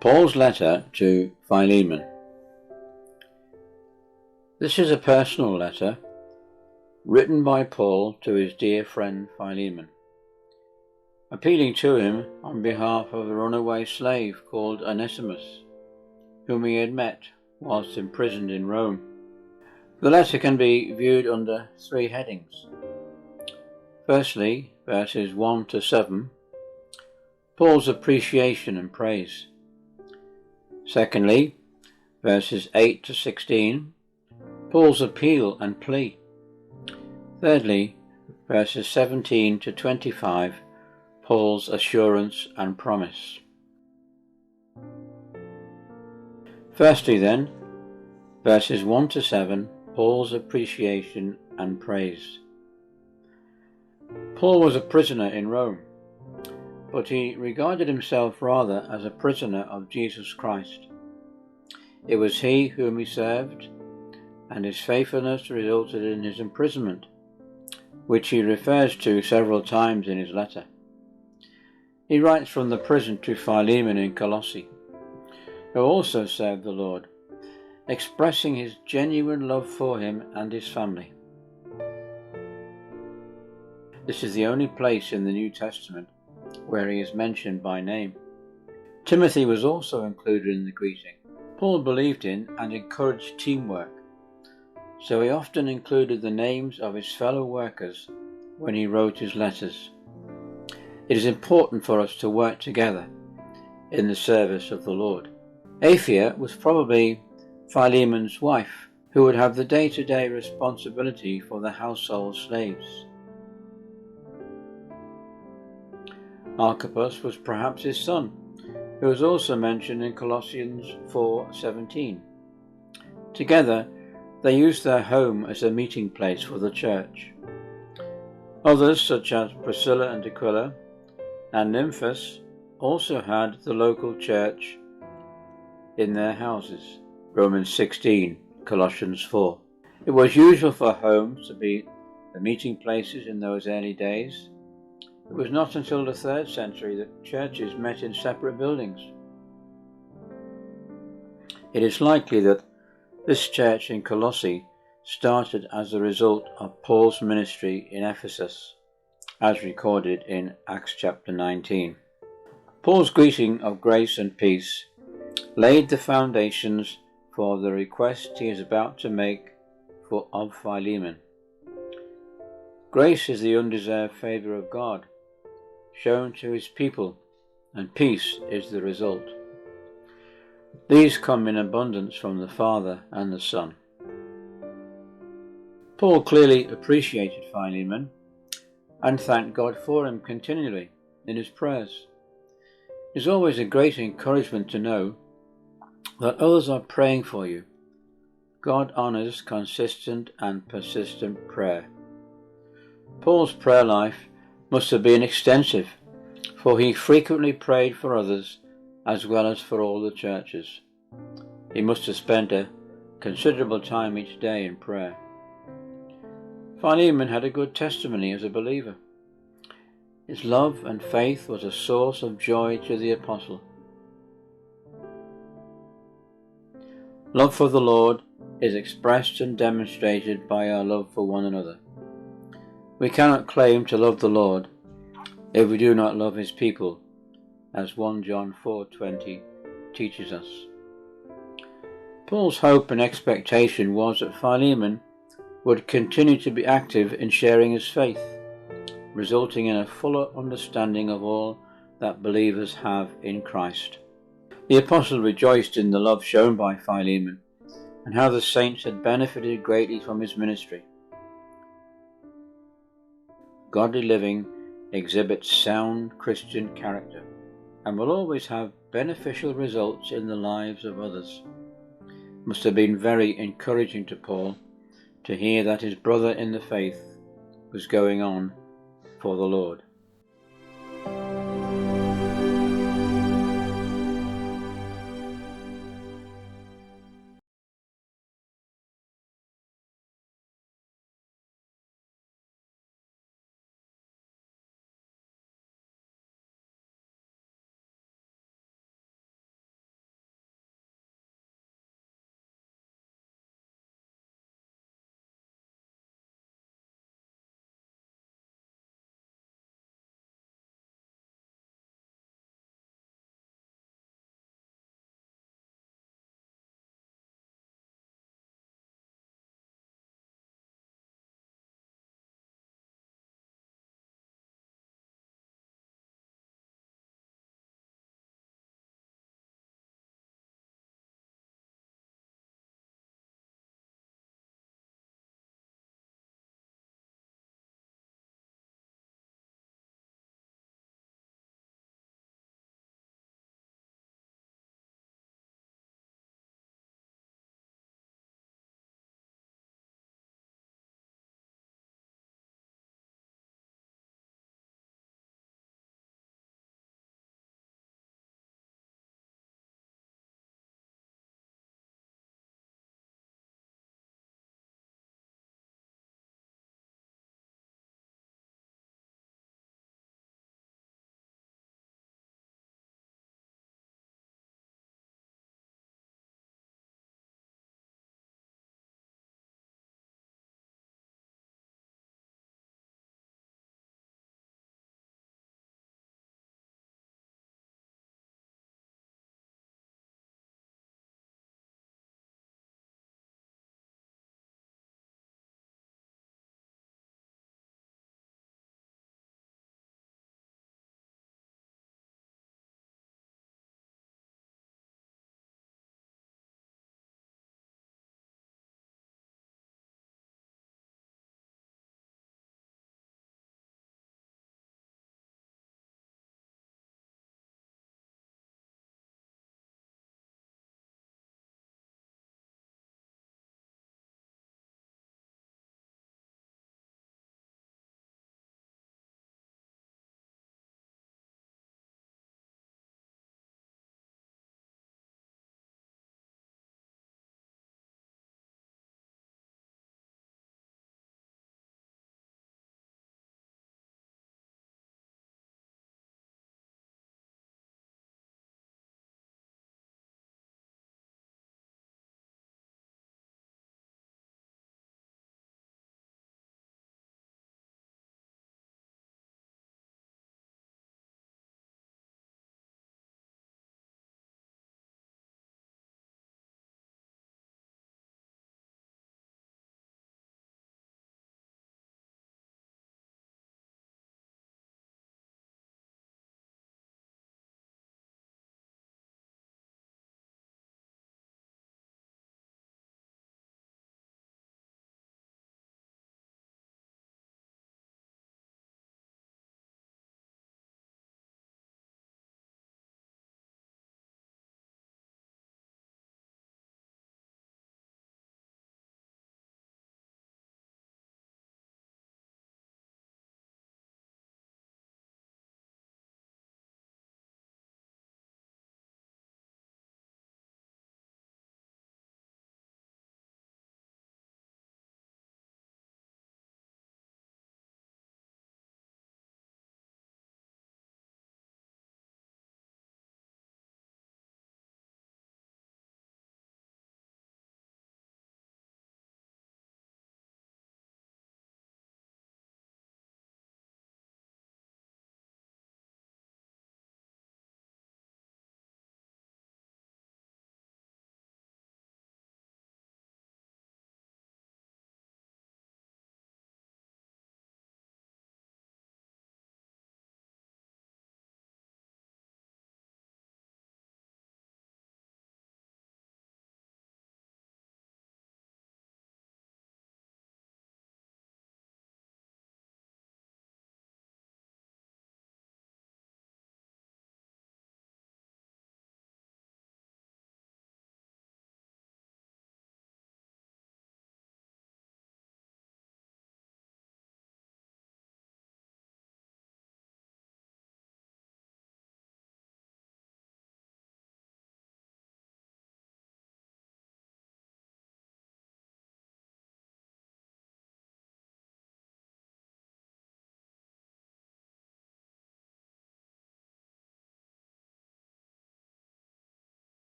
Paul's letter to Philemon. This is a personal letter written by Paul to his dear friend Philemon, appealing to him on behalf of a runaway slave called Onesimus, whom he had met whilst imprisoned in Rome. The letter can be viewed under three headings. Firstly, verses 1 to 7, Paul's appreciation and praise. Secondly, verses 8 to 16, Paul's appeal and plea. Thirdly, verses 17 to 25, Paul's assurance and promise. Firstly then, verses 1 to 7, Paul's appreciation and praise. Paul was a prisoner in Rome, but he regarded himself rather as a prisoner of Jesus Christ. It was he whom he served, and his faithfulness resulted in his imprisonment, which he refers to several times in his letter. He writes from the prison to Philemon in Colossae, who also served the Lord, expressing his genuine love for him and his family. This is the only place in the New Testament where he is mentioned by name. Timothy was also included in the greeting. Paul believed in and encouraged teamwork, so he often included the names of his fellow workers when he wrote his letters. It is important for us to work together in the service of the Lord. Apphia was probably Philemon's wife, who would have the day-to-day responsibility for the household slaves. Archippus was perhaps his son, who is also mentioned in Colossians 4:17. Together, they used their home as a meeting place for the church. Others, such as Priscilla and Aquila and Nymphas, also had the local church in their houses. Romans 16, Colossians 4. It was usual for homes to be the meeting places in those early days. It was not until the 3rd century that churches met in separate buildings. It is likely that this church in Colossae started as a result of Paul's ministry in Ephesus, as recorded in Acts chapter 19. Paul's greeting of grace and peace laid the foundations for the request he is about to make of Philemon. Grace is the undeserved favour of God, shown to his people, and peace is the result. These come in abundance from the Father and the Son. Paul clearly appreciated Philemon and thanked God for him continually in his prayers. It is always a great encouragement to know that others are praying for you. God honours consistent and persistent prayer. Paul's prayer life must have been extensive, for he frequently prayed for others as well as for all the churches. He must have spent a considerable time each day in prayer. Philemon had a good testimony as a believer. His love and faith was a source of joy to the apostle. Love for the Lord is expressed and demonstrated by our love for one another. We cannot claim to love the Lord if we do not love his people, as 1 John 4:20 teaches us. Paul's hope and expectation was that Philemon would continue to be active in sharing his faith, resulting in a fuller understanding of all that believers have in Christ. The apostle rejoiced in the love shown by Philemon and how the saints had benefited greatly from his ministry. Godly living exhibits sound Christian character and will always have beneficial results in the lives of others. It must have been very encouraging to Paul to hear that his brother in the faith was going on for the Lord.